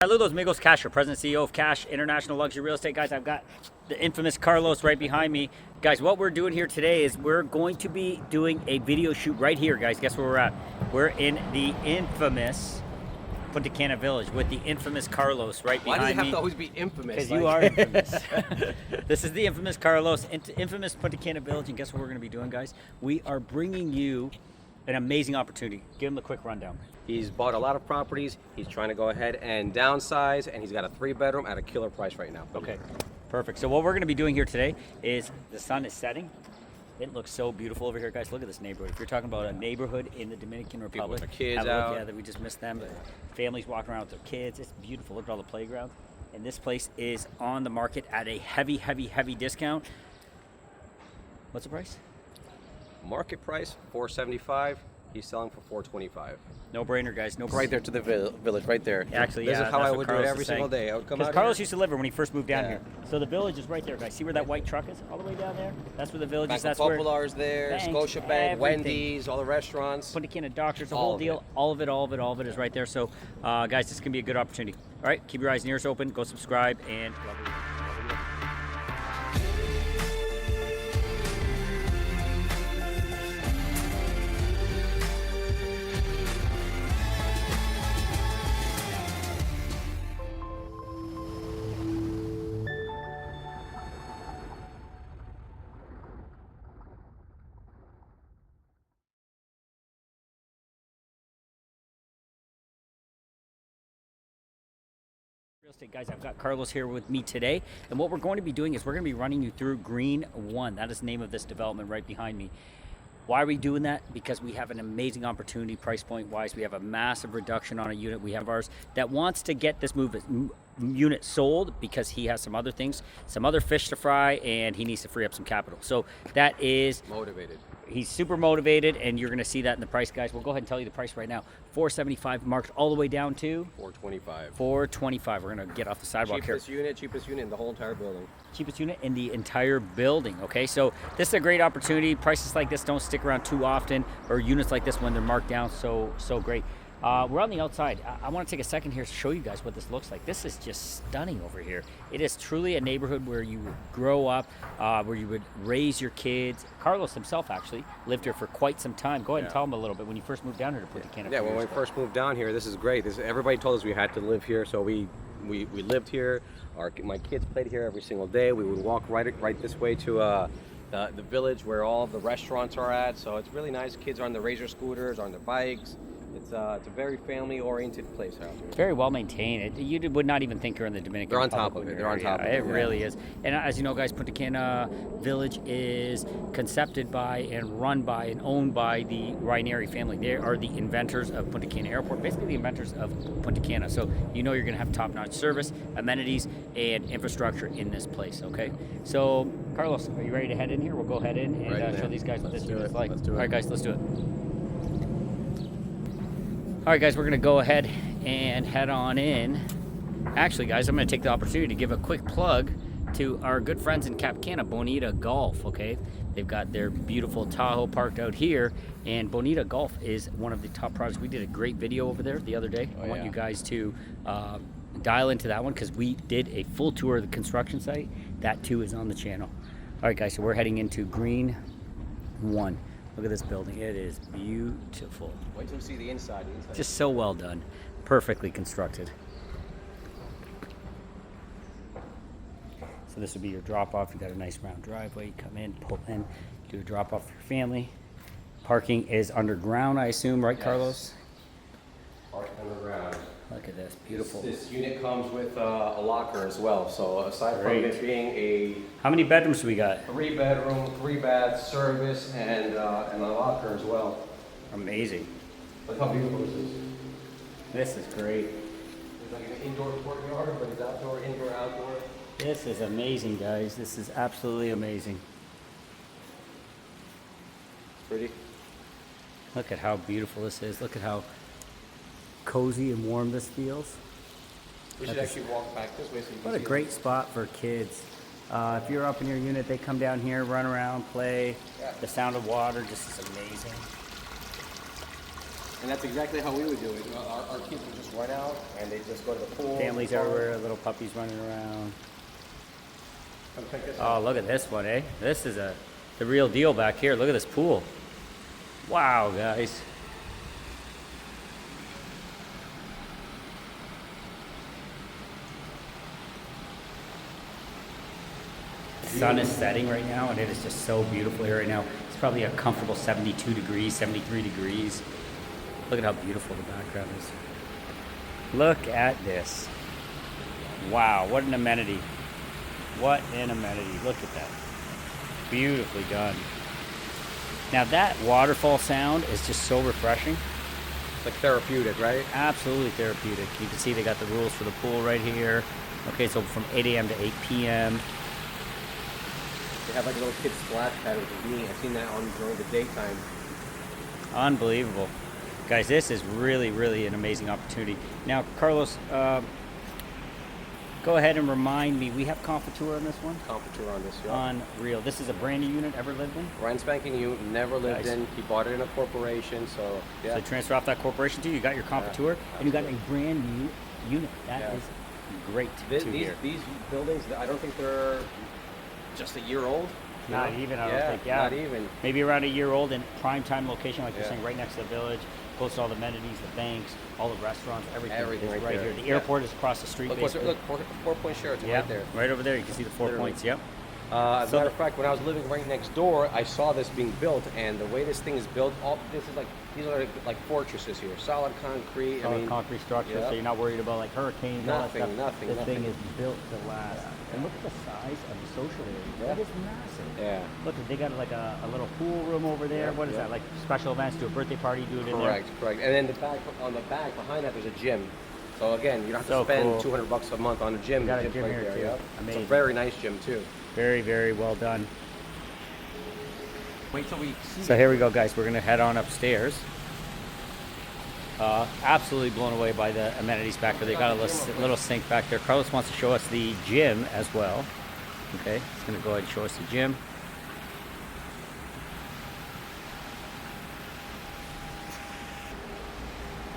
Saludos amigos, Cash, your president and CEO of Cash International Luxury Real Estate. Guys, I've got the infamous Carlos right behind me. Guys, what we're doing here today is we're going to be doing a video shoot right here, guys. Guess where we're at? We're in the infamous Punta Cana Village with the infamous Carlos right behind me. Why does it have to always be infamous? Because you are infamous. This is the infamous Carlos, infamous Punta Cana Village, and guess what we're going to be doing, guys? We are bringing you an amazing opportunity. Give him the quick rundown. He's bought a lot of properties. He's trying to go ahead and downsize, and he's got a 3-bedroom at a killer price right now. Okay, perfect. So what we're going to be doing here today is the sun is setting. It looks so beautiful over here, guys. Look at this neighborhood. If you're talking about a neighborhood in the Dominican Republic, people with their kids out. out. Yeah, we just missed them. Families walking around with their kids. It's beautiful. Look at all the playgrounds. And this place is on the market at a heavy, heavy, heavy discount. What's the price? Market price $475. He's selling for $425. No brainer, guys. No brainer. Right there to the village, right there. Actually, this yeah, is how that's I what would Carlos do it every is saying. single day. I would come out Because Carlos here. used to live here when he first moved down Yeah. here. So the village is right there, guys. See where that white truck is? All the way down there? That's where the village is. Banco That's where Popular's there, banks, Scotiabank, everything. Wendy's, all the restaurants. Punta Cana Doctors, the All whole of deal. it. All of it is right there. So, guys, this can be a good opportunity. All right, keep your eyes and ears open. Go subscribe and love you. Real estate guys, I've got Carlos here with me today, and what we're going to be doing is we're going to be running you through Green 1. That is the name of this development right behind me. Why are we doing that? Because we have an amazing opportunity price point wise. We have a massive reduction on a unit. We have ours that wants to get this unit sold because he has some other things, some other fish to fry, and he needs to free up some capital. So that is Motivated. He's super motivated, and you're going to see that in the price, guys. We'll go ahead and tell you the price right now. $475 marked all the way down to $425. $425. We're going to get off the sidewalk Cheapest unit in the whole entire building. Cheapest unit in the entire building. Okay, so this is a great opportunity. Prices like this don't stick around too often, or units like this when they're marked down so great. We're on the outside. I want to take a second here to show you guys what this looks like. This is just stunning over here. It is truly a neighborhood where you would grow up, where you would raise your kids. Carlos himself actually lived here for quite some time. Go ahead and tell him a little bit when you first moved down here to Punta Cana. Yeah, when we first moved down here, this is great. Everybody told us we had to live here, so we lived here. My kids played here every single day. We would walk right this way to the village where all the restaurants are at. So it's really nice. Kids are on the razor scooters, on their bikes. It's a very family-oriented place out here. Very well maintained. You would not even think you're in the Dominican They're on Republic top of it. over They're on here. top of it. It really is. And as you know, guys, Punta Cana Village is concepted by and run by and owned by the Raineri family. They are the inventors of Punta Cana Airport, basically the inventors of Punta Cana. So you know you're going to have top-notch service, amenities, and infrastructure in this place, okay? So, Carlos, are you ready to head in here? We'll go head in and show these guys what this unit is like. Let's do it. All right, guys, let's do it. All right, guys, we're going to go ahead and head on in. Actually, guys, I'm going to take the opportunity to give a quick plug to our good friends in Cap Cana, Bonita Golf, okay? They've got their beautiful Tahoe parked out here, and Bonita Golf is one of the top projects. We did a great video over there the other day. I want you guys to dial into that one because we did a full tour of the construction site. That, too, is on the channel. All right, guys, so we're heading into Green 1. Look at this building. It is beautiful. Wait till you see the inside. Just so well done. Perfectly constructed. So this would be your drop-off. You got a nice round driveway. You come in, pull in, do a drop-off for your family. Parking is underground, I assume, right, Carlos? Parking underground. Look at this. Beautiful. This unit comes with a locker as well. So aside from it being a How many bedrooms do we got? 3-bedroom, 3-bath service, and a locker as well. Amazing. Look how beautiful this is. This is great. It's like an indoor courtyard, but it's outdoor, indoor, outdoor. This is amazing, guys. This is absolutely amazing. Pretty. Look at how beautiful this is. Look at how cozy and warm this feels. We should actually walk back this way so you can What a see great spot for kids. If you're up in your unit, they come down here, run around, play. Yeah. The sound of water just is amazing. And that's exactly how we would do it. Our kids would just run out and they just go to the pool. Families everywhere, little puppies running around. Come check this Oh, out. look at this one, eh? This is the real deal back here. Look at this pool. Wow, guys. The sun is setting right now, and it is just so beautiful here right now. It's probably a comfortable 72 degrees, 73 degrees. Look at how beautiful the background is. Look at this. Wow, what an amenity. What an amenity. Look at that. Beautifully done. Now that waterfall sound is just so refreshing. It's like therapeutic, right? Absolutely therapeutic. You can see they got the rules for the pool right here. Okay, so from 8 a.m. to 8 p.m. They have like a little kid splash pad with a beanie. I've seen that on during the daytime. Unbelievable. Guys, this is really, really an amazing opportunity. Now, Carlos, go ahead and remind me, we have Confiture on this one? Confiture on this, yeah. Unreal. This is a brand new unit, ever lived in? Brand spanking new, never lived Nice. in. He bought it in a corporation, so yeah. So you transfer off that corporation to you, got your Confiture, and you got a brand new unit. That is great to hear. These buildings, I don't think they're just a year old. you Not know? even, I don't think, yeah. Not even. Maybe around a year old in prime time location, like you're Yeah. saying, right next to the village, close to all the amenities, the banks, all the restaurants, everything, Everything is right right there. here. The Yeah. airport is across the street, Look, basically. Four-point Sheraton Yeah, right there. right over there. You can see the 4 Literally. points. Yep. As So a matter of fact, when I was living right next door, I saw this being built, and the way this thing is built, these are like fortresses here, solid concrete. Solid concrete structure, yeah. so you're not worried about like hurricanes, all that Nothing, stuff. nothing, This nothing. thing is built to last. And look at the size of the social area. Yeah. That is massive. Yeah. Look, they got like a little pool room over there. Yeah, What is yeah. that? Like special events, do a birthday party, do it in there. Correct. And then on the back behind that, there's a gym. So again, you don't have So to spend cool. $200 a month on a gym. You got a The gym's gym right here, there, too. yeah. It's Amazing. a very nice gym too. Very, very well done. Wait till we see. So here we go, guys. We're gonna head on upstairs. Absolutely blown away by the amenities back there. They got a little sink back there. Carlos wants to show us the gym as well. Okay, he's gonna go ahead and show us the gym.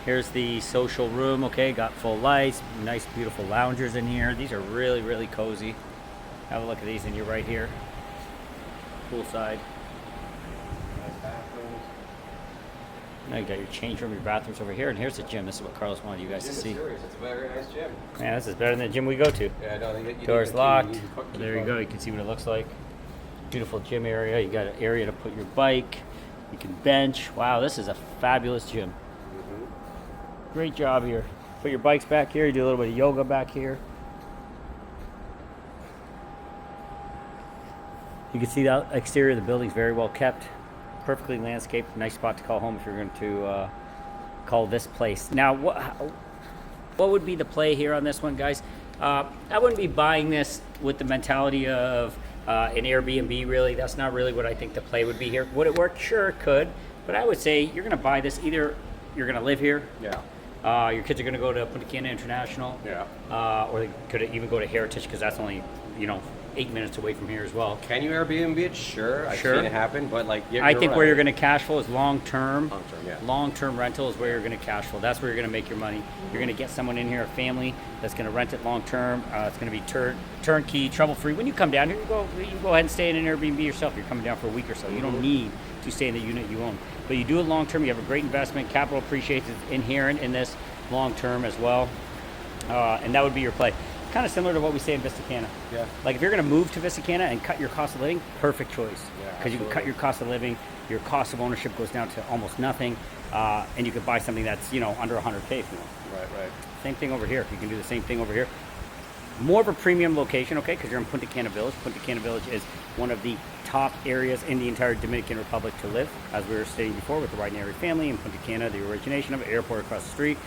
Here's the social room. Okay, got full lights, nice, beautiful loungers in here. These are really, really cozy. Have a look at these, and you're right here, poolside. Nice bathrooms. Now you got your change room, your bathrooms over here, and here's the gym. This is what Carlos wanted you guys Gym to is see. serious. It's a very nice gym. Yeah, this is better than the gym we go to. Yeah, no, you need Doors the key, locked. you need the key There you card. go. You can see what it looks like. Beautiful gym area. You got an area to put your bike. You can bench. Wow, this is a fabulous gym. Great job here. Put your bikes back here. You do a little bit of yoga back here. You can see the exterior of the building is very well kept. Perfectly landscaped. Nice spot to call home if you're going to call this place. Now, what would be the play here on this one, guys? I wouldn't be buying this with the mentality of an Airbnb, really. That's not really what I think the play would be here. Would it work? Sure, it could. But I would say you're going to buy this, either you're going to live here. Yeah. Your kids are going to go to Punta Cana International. Yeah. Or they could even go to Heritage, because that's only, 8 minutes away from here as well. Can you Airbnb it? Sure. I've Sure. seen it happen, but like you're I think right. where you're going to cash flow is long-term. Long-term, yeah. Long-term rental is where you're going to cash flow. That's where you're going to make your money. You're going to get someone in here, a family, that's going to rent it long-term. It's going to be turnkey, trouble-free. When you come down here, you go ahead and stay in an Airbnb yourself. You're coming down for a week or so. You don't need to stay in the unit you own. But you do it long-term. You have a great investment. Capital appreciates is inherent in this long-term as well. And that would be your play. Kind of similar to what we say in Vista Cana. Yeah. Like if you're going to move to Vista Cana and cut your cost of living, perfect choice. Yeah, Because you can cut your cost of living, your cost of ownership goes down to almost nothing, and you could buy something that's under 100K if you want. Right. Same thing over here. You can do the same thing over here. More of a premium location, okay? Because you're in Punta Cana Village. Punta Cana Village is one of the top areas in the entire Dominican Republic to live, as we were stating before, with the White family in Punta Cana, the origination of it, airport across the street,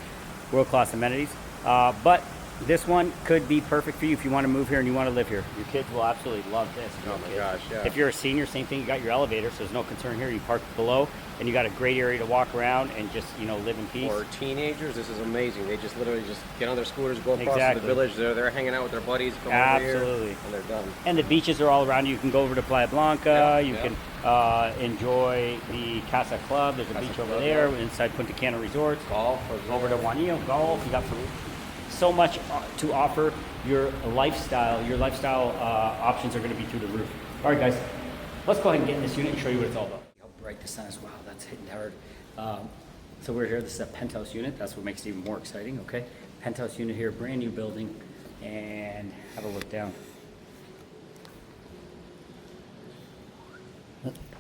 world-class amenities. But This one could be perfect for you if you want to move here and you want to live here. Your kids will absolutely love this. Oh my gosh, yeah. If you're a senior, same thing. You got your elevator, so there's no concern here. You park below, and you got a great area to walk around and just, you know, live in peace. For teenagers, this is amazing. They just literally just get on their scooters, go across to Exactly. the village. They're hanging out with their buddies. Come Absolutely. over here, and they're done. And the beaches are all around you. You can go over to Playa Blanca. You can enjoy the Casa Club. There's a Casa beach over Club, there yeah. inside Punta Cana Resorts. Golf. Over to Juanillo, golf. You got so much to offer. Your lifestyle options are going to be through the roof. All right, guys, let's go ahead and get in this unit and show you what it's all about. How bright the sun is. Wow, that's hitting hard. So we're here. This is a penthouse unit. That's what makes it even more exciting, okay? Penthouse unit here, brand new building. And have a look down.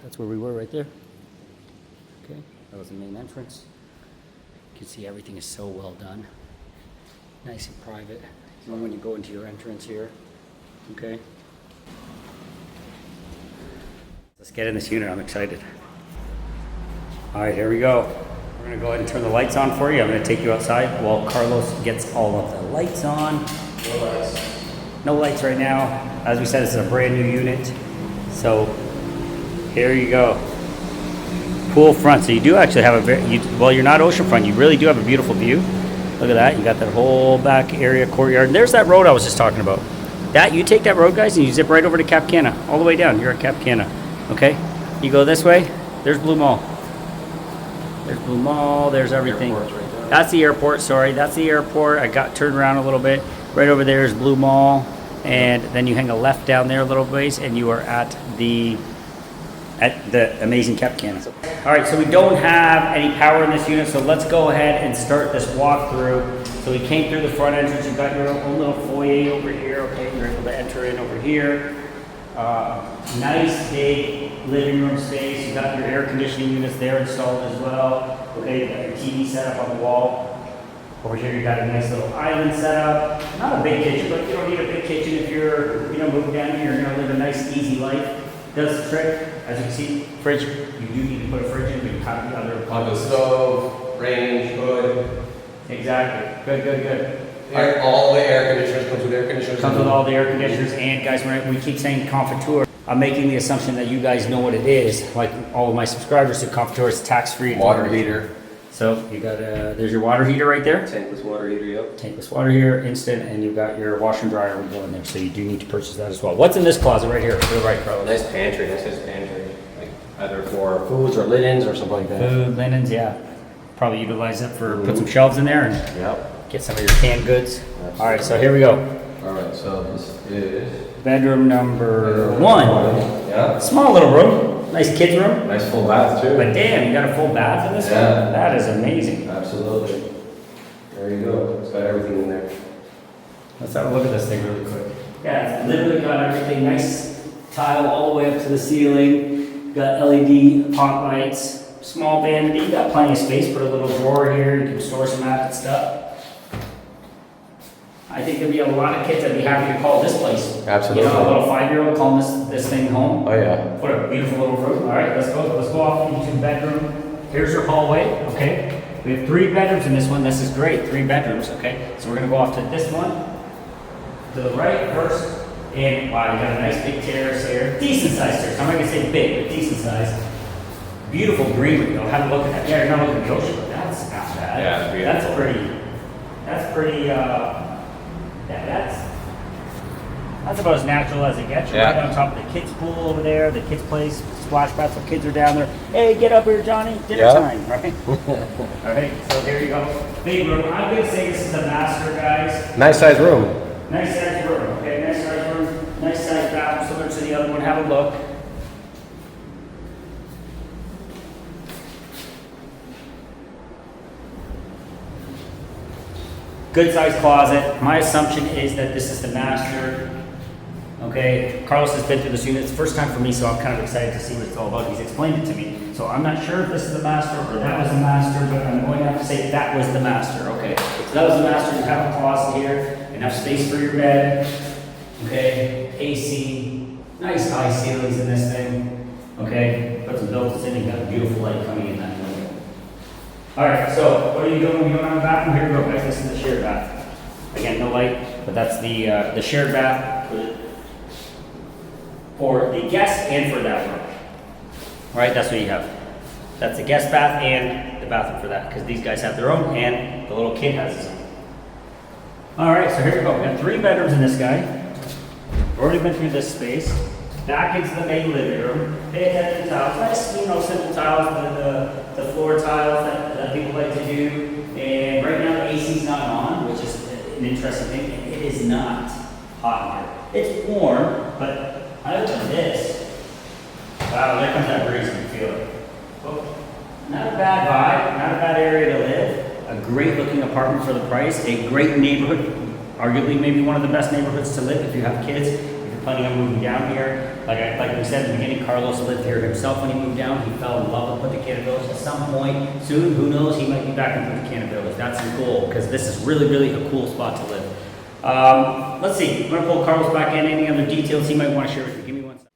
That's where we were right there. Okay, that was the main entrance. You can see everything is so well done. Nice and private. Even when you go into your entrance here. Okay. Let's get in this unit. I'm excited. All right, here we go. We're gonna go ahead and turn the lights on for you. I'm gonna take you outside while Carlos gets all of the lights on. No lights. No lights right now. As we said, this is a brand new unit. So here you go. Pool front. So you do actually have a very, well, you're not oceanfront. You really do have a beautiful view. Look at that. You got that whole back area, courtyard. And there's that road I was just talking about. That, you take that road, guys, and you zip right over to Cap Cana. All the way down. You're at Cap Cana. Okay? You go this way. There's Blue Mall. There's Blue Mall. There's everything. Airport's right there. That's the airport. Sorry. That's the airport. I got turned around a little bit. Right over there is Blue Mall. And then you hang a left down there a little ways, and you are at the amazing Cap Cana. All right, so we don't have any power in this unit, so let's go ahead and start this walkthrough. So we came through the front entrance. You've got your own little foyer over here. Okay, you're able to enter in over here. Nice big living room space. You got your air conditioning units there installed as well. Okay, you got your TV set up on the wall. Over here you got a nice little island set up. Not a big kitchen, but you don't need a big kitchen if you're, you know, moving down here. You're gonna live a nice, easy life. Does the trick. As you can see, fridge. You do need to put a fridge in, but you have the other. On the stove, range, hood. Exactly. Good. All the air conditioners comes with air conditioners. Comes with all the air conditioners, and guys, when we keep saying Confiture, I'm making the assumption that you guys know what it is. Like all of my subscribers to Confiture, is tax-free. Water heater. So you got there's your water heater right there. Tankless water heater, yep. Tankless water heater, instant, and you've got your washer and dryer will go in there. So you do need to purchase that as well. What's in this closet right here? To the right, Carlos. Nice pantry, like either for foods or linens or something like that. Food, linens, yeah. Probably utilize it for put some shelves in there and Yep. get some of your canned goods. Absolutely. All right, so here we go. All right, so this is Bedroom number one. Yeah. Small little room. Nice kids room. Nice full bath too. But damn, you got a full bath in this Yeah. one? That is amazing. Absolutely. There you go. It's got everything in there. Let's have a look at this thing really quick. Yeah, it's literally got everything. Nice tile all the way up to the ceiling. Got LED pop lights. Small vanity. You got plenty of space. Put a little drawer here. You can store some added stuff. I think there'd be a lot of kids that'd be happy to call this place. Absolutely. You know, a little 5-year-old calling this thing home. Oh yeah. What a beautiful little room. All right, let's go off into the bedroom. Here's your hallway, okay? We have 3 bedrooms in this one. This is great, 3 bedrooms, okay? So we're gonna go off to this one, to the right first. And wow, you got a nice big terrace here. Decent sized terrace. I'm not gonna say big, but decent size. Beautiful greenery though. Have a look at that. Yeah, you're not looking at the ocean, but that's not bad. Yeah, it's beautiful. That's pretty, that's about as natural as it gets. You're Yeah. right on top of the kids' pool over there, the kids' place, splash pads, the kids are down there. Hey, get up here, Johnny, dinner Yeah. time, right? All right, so there you go. Big room. I'm gonna say this is a master, guys. Nice size room. Nice size room, okay? Nice size room, nice size bathroom, similar to the other one. Have a look. Good sized closet. My assumption is that this is the master. Okay, Carlos has been through this unit. It's the first time for me, so I'm kind of excited to see what it's all about. He's explained it to me. So I'm not sure if this is the master or that was the master, but I'm going to have to say that was the master. Okay, so that was the master. You have a closet here, enough space for your bed. Okay, AC, nice high ceilings in this thing. Okay, put some built-ins in. You got a beautiful light coming in that window. All right, so what are you doing when you don't have a bathroom? Here we go, guys. This is the shared bath. Again, no light, but that's the shared bath for the guests and for that room. All right, that's what you have. That's the guest bath and the bathroom for that, because these guys have their own and the little kid has his own. All right, so here we go. We got 3 bedrooms in this guy. We've already been through this space. Back into the main living room. Pay attention to tiles. Nice, you know, simple tiles, the floor tiles that people like to do. And right now the AC's not on, which is an interesting thing. It is not hot in here. It's warm, but other than this, wow, there comes that breeze. You can feel it. Well, not a bad vibe, not a bad area to live. A great looking apartment for the price. A great neighborhood. Arguably maybe one of the best neighborhoods to live if you have kids. If you're planning on moving down here. Like we said in the beginning, Carlos lived here himself when he moved down. He fell in love with Punta Cana Village. At some point soon, who knows, he might be back in Punta Cana Village. That's the goal, because this is really, really a cool spot to live. Let's see. I'm going to pull Carlos back in. Any other details he might want to share with you? Give me 1 second.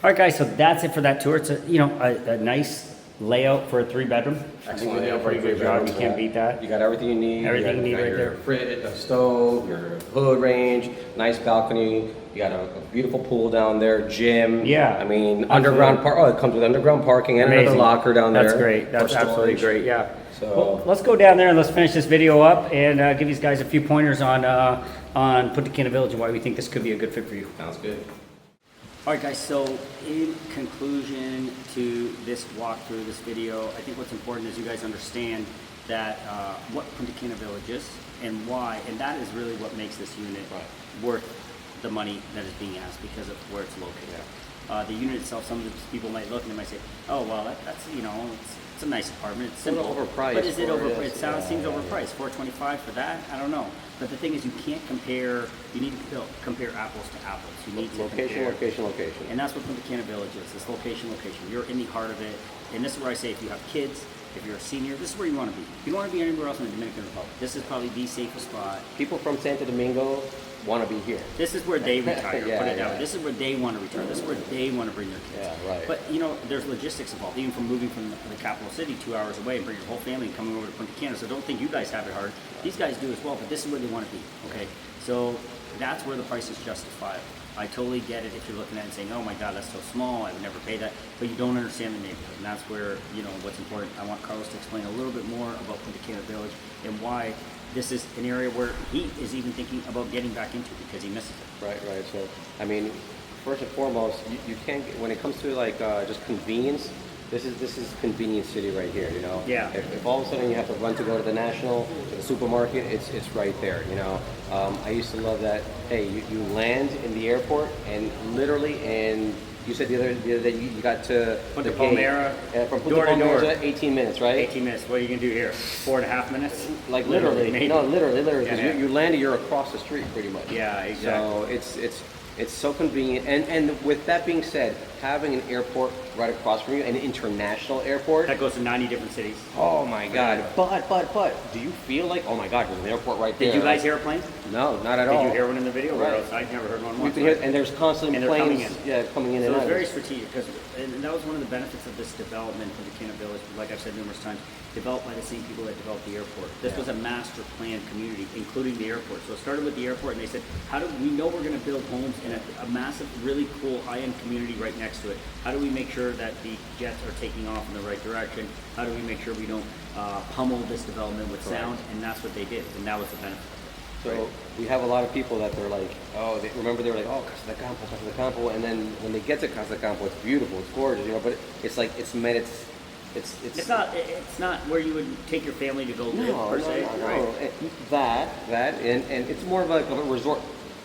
All right, guys, so that's it for that tour. It's a nice layout for a 3-bedroom. Excellent. They did a pretty good job. You can't beat that. You got everything you need. Everything you need right your there. Fridge, a stove, your hood range, nice balcony. You got a beautiful pool down there, gym. Yeah. I mean, underground park. Oh, it comes with underground parking and Amazing. another locker down there. That's great. That's for absolutely storage. great. Yeah. So Well, let's go down there and let's finish this video up and give these guys a few pointers on Punta Cana Village and why we think this could be a good fit for you. sounds good. All right, guys, so in conclusion to this walkthrough, this video, I think what's important is you guys understand that what Punta Cana Village is and why, and that is really what makes this unit worth the money that is being asked because of where it's located. The unit itself, some of the people might look and they might say, oh, well, that's it's a nice apartment. It's simple. Overpriced. But is it overpriced? It seems Yeah. overpriced. $425 for that? I don't know. But the thing is, you can't compare. You need to compare apples to apples. You need to Location. And that's what Punta Cana Village is. This location. You're in the heart of it. And this is where I say, if you have kids, if you're a senior, this is where you want to be. If you don't want to be anywhere else in the Dominican Republic, this is probably the safest spot. People from Santo Domingo want to be here. This is where they retire. Yeah, put it that way. yeah. This is where they want to retire. This is where they want to bring their kids. Yeah, right. But there's logistics involved, even from moving from the capital city 2 hours away and bring your whole family and coming over to Punta Cana. So don't think you guys have it hard. These guys do as well, but this is where they want to be. Okay, so that's where the price is justified. I totally get it if you're looking at it and saying, oh my God, that's so small, I would never pay that. But you don't understand the neighborhood, and that's where, what's important. I want Carlos to explain a little bit more about Punta Cana Village and why this is an area where he is even thinking about getting back into because he misses it. Right. So, I mean, first and foremost, you can't get, when it comes to just convenience. This is convenience city right here. Yeah. If all of a sudden you have to run to go to the National, to the supermarket, it's right there. I used to love that. Hey, you land in the airport and literally, and you said the other day you got to Punta the gate. Palmera, From Punta door to door. Palmera, 18 minutes, right? 18 minutes. What are you going to do here? 4.5 minutes? Like literally. maybe. No, literally. Because Yeah. you landed, you're across the street pretty much. Yeah, exactly. So it's so convenient. And with that being said, having an airport right across from you, an international airport. That goes to 90 different cities. Oh my God. But do you feel like, oh my God, there's an airport right there? Did you guys hear a plane? No, not at all. Did you hear one in the video? Right. I never heard one You once. can hear, and there's constantly And they're planes coming in. coming in So and it's out. very strategic and that was one of the benefits of this development for the Cana Village, like I've said numerous times, developed by the same people that developed the airport. This was a master plan community, including the airport. So it started with the airport and they said, how do we know we're going to build homes in a massive, really cool high-end community right next to it? How do we make sure that the jets are taking off in the right direction? How do we make sure we don't pummel this development with sound? And that's what they did, and that was the benefit. So we have a lot of people that they're like, oh, they were like, oh, Casa de Campo, and then when they get to Casa de Campo, it's beautiful, it's gorgeous, but it's like it's not where you would take your family to go live per se, right? That and it's more of like a resort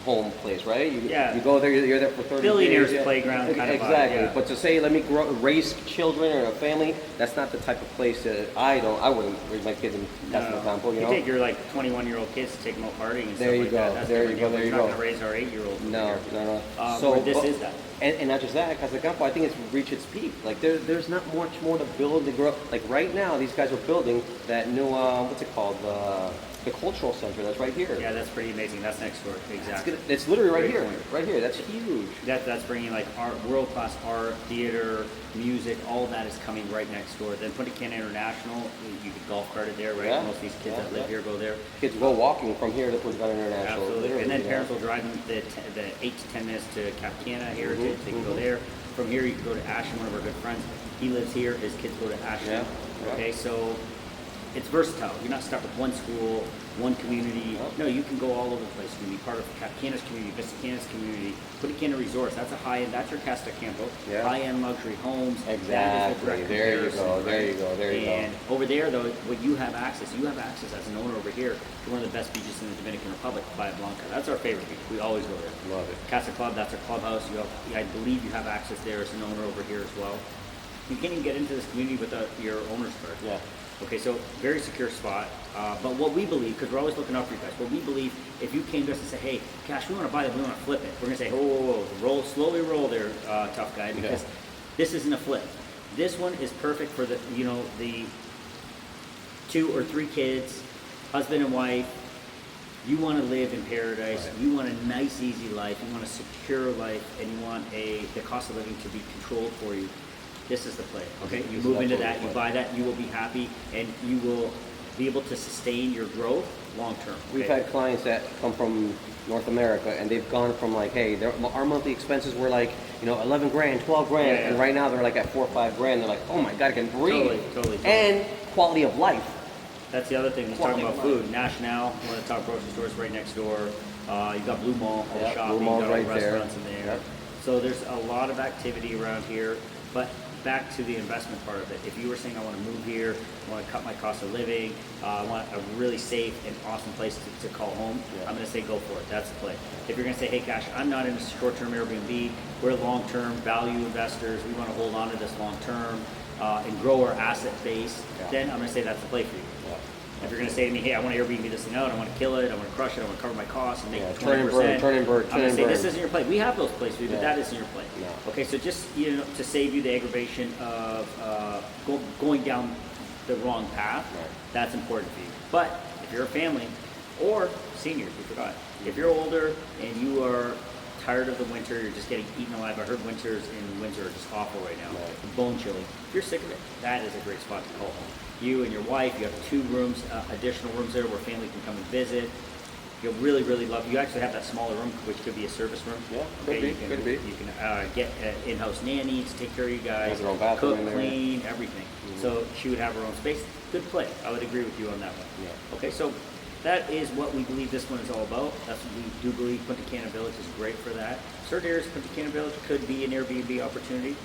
home place, right? You go there, you're there for 30 Billionaire's days. playground kind of vibe, exactly. yeah. But to say, let me raise children or a family, that's not the type of place that I wouldn't raise my kids in Casa de Campo, You take your 21-year-old kids to take them out partying and there stuff you like go. that. That's There you different. go. There you We're not go. going to raise our 8-year-olds. No. So this is that. And not just that, Casa de Campo, I think it's reached its peak. Like there's not much more to build to grow. Like right now, these guys are building that new what's it called? the cultural center that's right here. Yeah, that's pretty amazing. That's next door. Exactly. It's literally right Great here. point. Right here. That's huge. That's bringing like art, world class art, theater, music. All that is coming right next door. Then Punta Cana International. You could golf cart it there, right? Yeah. Most of these kids that live here go there. Kids go walking from here to Punta Cana International. Absolutely. And then parents will drive them the 8 to 10 minutes to Cap Cana Heritage. They can go there. From here, you can go to Ashland, one of our good friends. He lives here. His kids go to Ashland. Yeah. Okay, so it's versatile. You're not stuck with one school, one community. No, you can go all over the place. You can be part of Cap Cana's community, Vista Cana's community, Punta Cana Resorts. That's a high-end. That's your Casa Campo. Yeah. High-end luxury homes. Exactly. That is the direct There you go. comparison, There right? you go. There you go. And over there, though, what you have access as an owner over here to one of the best beaches in the Dominican Republic, Playa Blanca. That's our favorite beach. We always go there. Love it. Casa Club, that's our clubhouse. I believe you have access there as an owner over here as well. You can't even get into this community without your owner's card. Yeah. Okay, so very secure spot. But what we believe, because we're always looking out for you guys, what we believe, if you came to us and said, hey, Cash, we want to buy that, we want to flip it, we're going to say, whoa, slowly roll there, tough guy, because this isn't a flip. This one is perfect for the 2 or 3 kids, husband and wife. You want to live in paradise. Right. You want a nice, easy life. You want a secure life, and you want the cost of living to be controlled for you. This is the play. Okay, you move into that, you buy that, you will be happy, and you will be able to sustain your growth long term. Okay? We've had clients that come from North America, and they've gone from like, hey, our monthly expenses were like, 11 grand, 12 grand, Yeah. and right now they're like at 4 or 5 grand. They're like, oh my God, I can breathe. Totally. And quality of life. That's the other thing. He's talking about food. National, one of the top grocery stores right next door. You've got Blue Mall, all the shopping, Blue Mall's you've got all right the there. restaurants in there. Yep. So there's a lot of activity around here. But back to the investment part of it. If you were saying, I want to move here, I want to cut my cost of living, I want a really safe and awesome place to call home, I'm going to say go for it. That's the play. If you're going to say, hey, gosh, I'm not in a short-term Airbnb, we're long-term value investors, we want to hold on to this long-term and grow our asset base, then I'm going to say that's the play for you. If you're going to say to me, hey, I want to Airbnb this thing out, I want to kill it, I want to crush it, I want to cover my costs and make 20%. Turn and burn. I'm going to say this isn't your play. We have those plays for you, but that isn't your play. Yeah. Okay, so just to save you the aggravation of going down the wrong path, that's important for you. But if you're a family or seniors, we forgot. If you're older and you are tired of the winter, you're just getting eaten alive. I heard winters in Windsor are just awful right now. Bone chilling. If you're sick of it, that is a great spot to call home. You and your wife, you have 2 rooms, additional rooms there where family can come and visit. You'll really, really love. You actually have that smaller room, which could be a service room. Yeah, okay, could be. You can get in-house nanny to take care of you guys, Has her own bathroom cook, in there. clean, everything. So she would have her own space. Good play. I would agree with you on that one. Yeah. Okay, so that is what we believe this one is all about. That's what we do believe. Punta Cana Village is great for that. Certain areas of Punta Cana Village could be an Airbnb opportunity,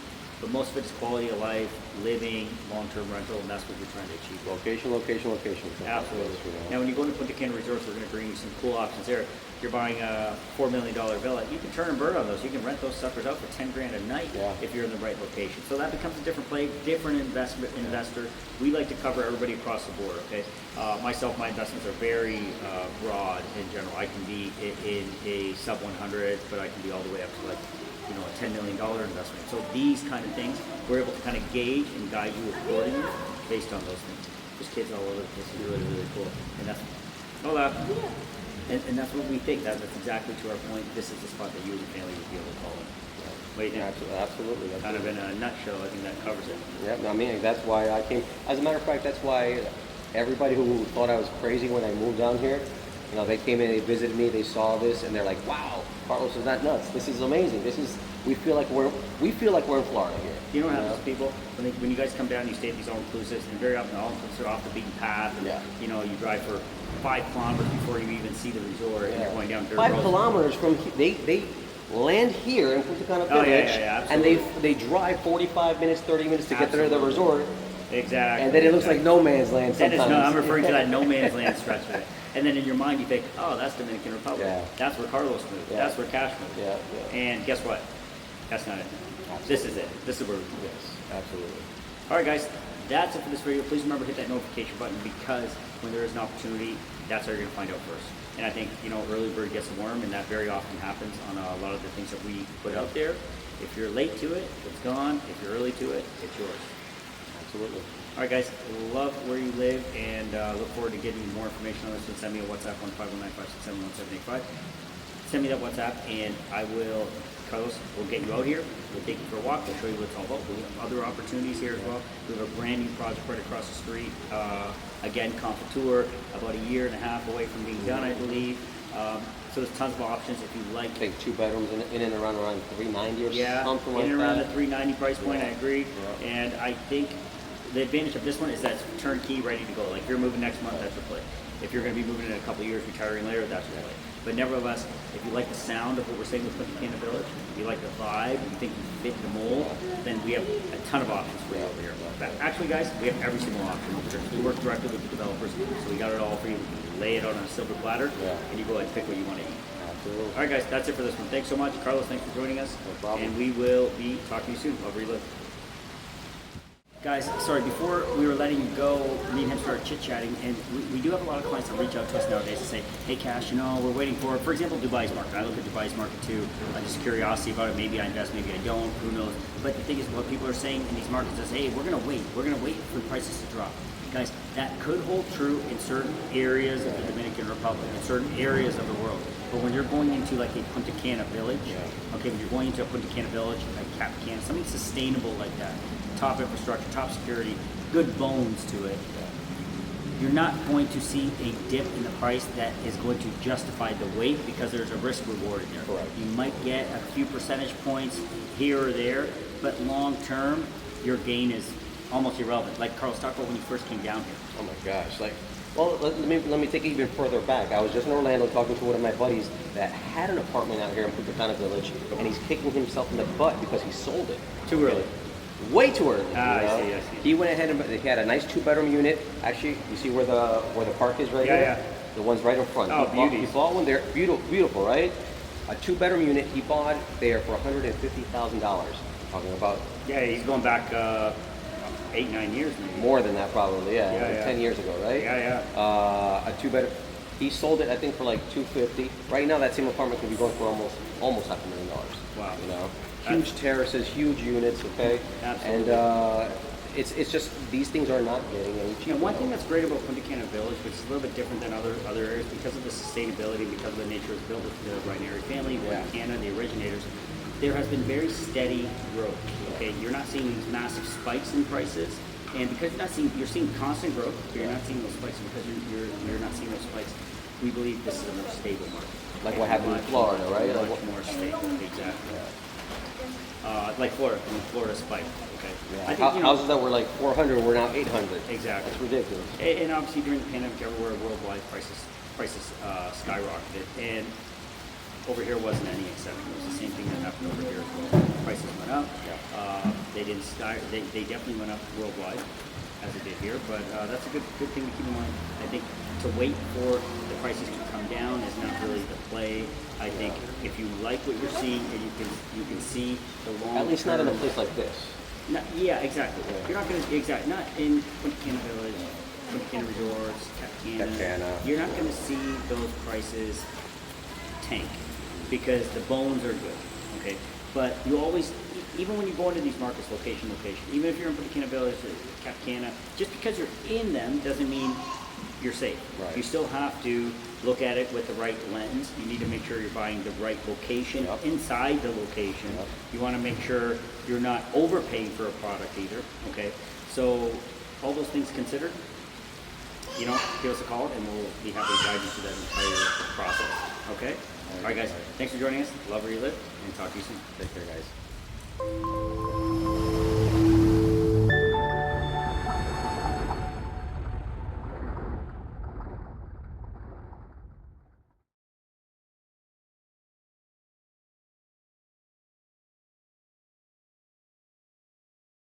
but most of it is quality of life, living, long-term rental, and that's what we're trying to achieve. Location. Absolutely. Now, when you go into Punta Cana Resorts, we're going to bring you some cool options there. If you're buying a $4 million villa, you can turn and burn on those. You can rent those suckers out for 10 grand a night if you're in the right location. So that becomes a different play, different investor. We like to cover everybody across the board, okay? Myself, my investments are very broad in general. I can be in a sub 100, but I can be all the way up to like, a $10 million investment. So these kind of things, we're able to kind of gauge and guide you accordingly based on those things. There's kids all over the place. It's really, really cool. And that's, and that's what we think. That's exactly to our point. This is the spot that you and your family would be able to call it. What do you think? Absolutely. Kind of in a nutshell, I think that covers it. Yeah, I mean, that's why I came. As a matter of fact, that's why everybody who thought I was crazy when I moved down here, they came in, they visited me, they saw this, and they're like, wow, Carlos is not nuts. This is amazing. We feel like we're in Florida here. You know what happens to people when you guys come down, you stay at these all-inclusives, and very often all-inclusives are off the beaten path. And, you drive for 5 kilometers before you even see the resort, and you're going down dirt roads. 5 kilometers from they land here in Punta Cana Village, and they drive 45 minutes, 30 minutes to get to the resort. Exactly. And then it looks like no man's land sometimes. I'm referring to that no man's land stretch of it. And then in your mind you think, oh, that's Dominican Republic. Yeah. That's where Carlos moved. Yeah. That's where Cash moved. Yeah. And guess what? That's not it. Absolutely. This is it. This is where we move. Yes, absolutely. All right, guys. That's it for this video. Please remember to hit that notification button, because when there is an opportunity, that's how you're going to find out first. And I think, early bird gets a worm, and that very often happens on a lot of the things that we put out there. If you're late to it, it's gone. If you're early to it, it's yours. Absolutely. All right, guys, love where you live, and look forward to getting more information on this. So send me a WhatsApp, 15195671785. Send me that WhatsApp, and I will, Carlos, we'll get you out here. We'll take you for a walk. We'll show you what it's all about. We have other opportunities here as well. We have a brand new project right across the street. Again, Tour, about a year and a half away from being done, I believe. So there's tons of options if you like. I think 2 bedrooms in and around $390 or something like that. In and around the $390 price point, I agree. Yeah. And I think the advantage of this one is that it's turnkey, ready to go. Like if you're moving next month, that's your play. If you're going to be moving in a couple of years, retiring later, that's your play. But nevertheless, if you like the sound of what we're saying with Punta Cana Village, you like the vibe, you think you fit the mold, then we have a ton of options for you over here. Actually, guys, we have every single option over here. We work directly with the developers, so we got it all for you. We lay it on a silver platter, and you go ahead and pick what you want to eat. Absolutely. All right, guys, that's it for this one. Thanks so much. Carlos, thanks for joining us. No problem. And we will be talking to you soon. Love where you live. Guys, sorry, before we were letting you go, me and him started chit-chatting, and we do have a lot of clients that reach out to us nowadays and say, hey, Cash, we're waiting for example, Dubai's market. I look at Dubai's market too, just curiosity about it. Maybe I invest, maybe I don't, who knows. But the thing is, what people are saying in these markets is, hey, we're going to wait. We're going to wait for prices to drop. Guys, that could hold true in certain areas of the Dominican Republic, in certain areas of the world. But when you're going into like a Punta Cana village, okay, when you're going into a Punta Cana village, like Cap Cana, something sustainable like that, top infrastructure, top security, good bones to it, you're not going to see a dip in the price that is going to justify the wait because there's a risk reward in there. Correct. You might get a few percentage points here or there, but long term, your gain is almost irrelevant. Like Carlos, talk about when you first came down here. Oh my gosh! Well, let me take it even further back. I was just in Orlando talking to one of my buddies that had an apartment out here in Punta Cana Village, and he's kicking himself in the butt because he sold it. Too early. Way too early. I see. He went ahead and he had a nice 2-bedroom unit. Actually, you see where the park is right here? Yeah. The one's right in front. Oh, He bought one there. Beautiful, right? A 2-bedroom unit he bought there for $150,000. Talking about. Yeah, he's going back 8-9 years maybe. More than that probably. Yeah. 10 years ago, right? Yeah. A 2-bedroom. He sold it, I think, for like $250,000. Right now, that same apartment could be going for almost $500,000. Wow. Huge terraces, huge units, okay? Absolutely. And it's just, these things are not getting any cheaper. And one thing that's great about Punta Cana Village, which is a little bit different than other areas, because of the sustainability, because of the nature it's built with the Rhineri family, Cana, the originators, there has been very steady growth, okay? You're not seeing these massive spikes in prices, and because you're seeing constant growth, but you're not seeing those spikes, and because you're not seeing those spikes, we believe this is a more stable market. Like what happened in Florida, right? Much more stable, exactly. Like Florida, Florida spiked. Okay. Yeah. I think, houses that were like 400 were now 800. Exactly. It's ridiculous. And obviously during the pandemic, everywhere worldwide, prices skyrocketed, and over here wasn't any exception. It was the same thing that happened over here as well. Prices went up. They didn't they definitely went up worldwide, as it did here. But that's a good thing to keep in mind. I think to wait for the prices to come down is not really the play. I think if you like what you're seeing and you can see the long. At least not in a place like this. Exactly. Yeah. You're not going to not in Punta Cana Village, Punta Cana Resorts, Cap Cana. You're not going to see those prices tank because the bones are good. Okay, but you always, even when you go into these markets, location, even if you're in Punta Cana Village, Cap Cana, just because you're in them doesn't mean you're safe. Right. You still have to look at it with the right lens. You need to make sure you're buying the right location inside the location. You want to make sure you're not overpaying for a product either. Okay, so all those things considered, give us a call and we'll be happy to guide you through that entire process. Okay? All right, guys. Thanks for joining us. Love where you live, and talk to you soon. Take care, guys.